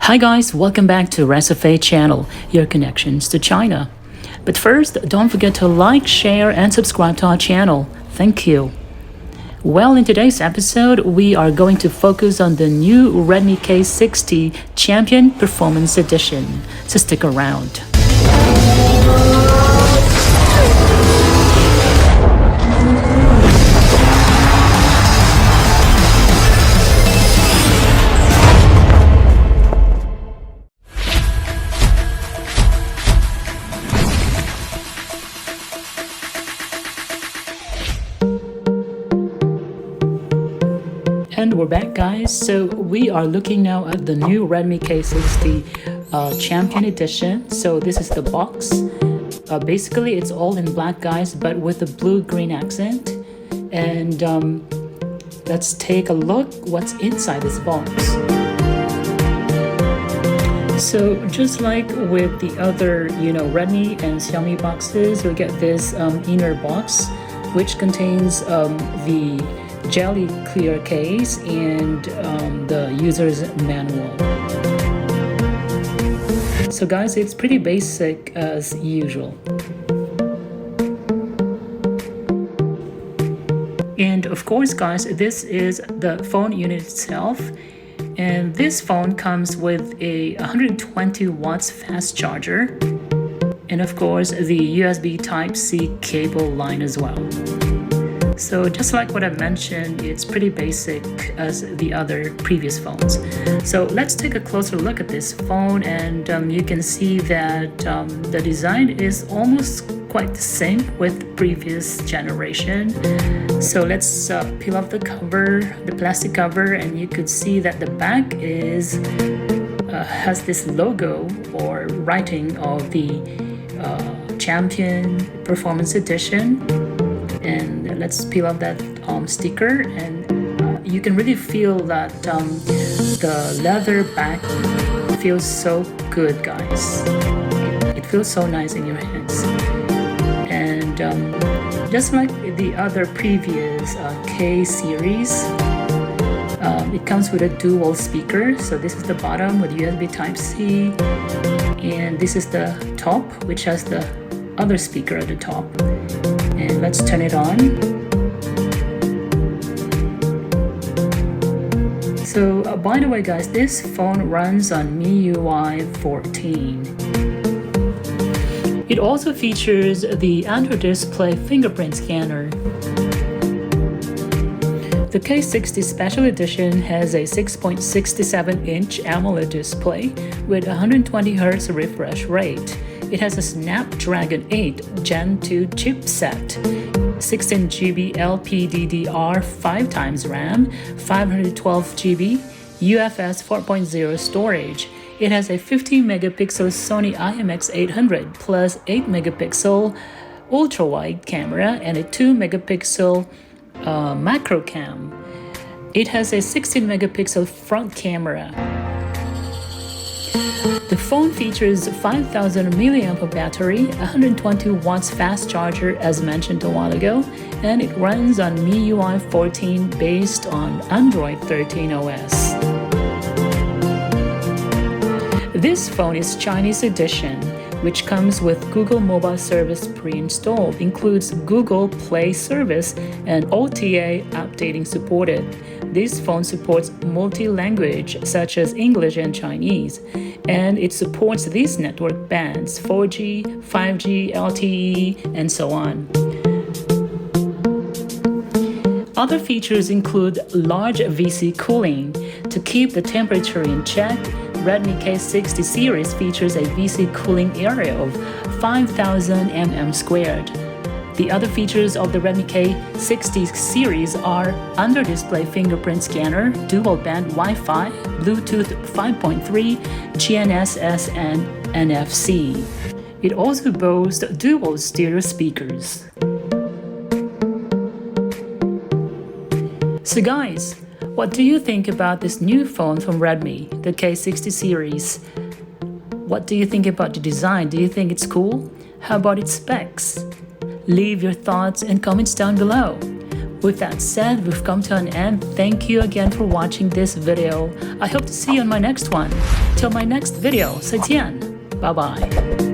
Hi guys, welcome back to Recipe channel, your connections to China. But first, don't forget to like, share, and subscribe to our channel. Thank you. Well, in today's episode, we are going to focus on the new Redmi K60 Champion Performance Edition, so stick around. And we're back, guys. So we are looking now at the new Redmi K60 Champion Edition. So this is the box. Basically, it's all in black, guys, but with a blue-green accent. And let's take a look what's inside this box. So just like with the other, Redmi and Xiaomi boxes, you'll get this inner box, which contains the jelly clear case and the user's manual. So guys, it's pretty basic as usual. And of course, guys, this is the phone unit itself. And this phone comes with a 120 watts fast charger. And of course, the USB Type-C cable line as well. So just like what I mentioned, it's pretty basic as the other previous phones. So let's take a closer look at this phone, and you can see that the design is almost quite the same with the previous generation. So let's peel off the cover, the plastic cover, and you could see that the back has this logo or writing of the Champion Performance Edition. And let's peel off that sticker, and you can really feel that the leather back feels so good, guys. It feels so nice in your hands. And just like the other previous K series, it comes with a dual speaker. So this is the bottom with USB Type-C, and this is the top, which has the other speaker at the top. And let's turn it on. So by the way, guys, this phone runs on MIUI 14. It also features the under-display fingerprint scanner. The K60 Special Edition has a 6.67-inch AMOLED display with 120Hz refresh rate. It has a Snapdragon 8 Gen 2 chipset, 16GB LPDDR 5x RAM, 512GB UFS 4.0 storage. It has a 50-megapixel Sony IMX800 plus 8-megapixel ultra-wide camera and a 2-megapixel macro cam. It has a 16-megapixel front camera. The phone features 5,000 mAh battery, 120 watts fast charger as mentioned a while ago, and it runs on MIUI 14 based on Android 13 OS. This phone is Chinese edition, which comes with Google Mobile Service pre-installed, includes Google Play Service and OTA updating supported. This phone supports multi-language such as English and Chinese, and it supports these network bands 4G, 5G, LTE, and so on. Other features include large VC cooling. To keep the temperature in check, Redmi K60 series features a VC cooling area of 5,000 mm². The other features of the Redmi K60 series are under-display fingerprint scanner, dual-band Wi-Fi, Bluetooth 5.3, GNSS, and NFC. It also boasts dual stereo speakers. So guys, what do you think about this new phone from Redmi, the K60 series? What do you think about the design? Do you think it's cool? How about its specs? Leave your thoughts and comments down below. With that said, we've come to an end. Thank you again for watching this video. I hope to see you on my next one. Till my next video, 再见. Bye bye.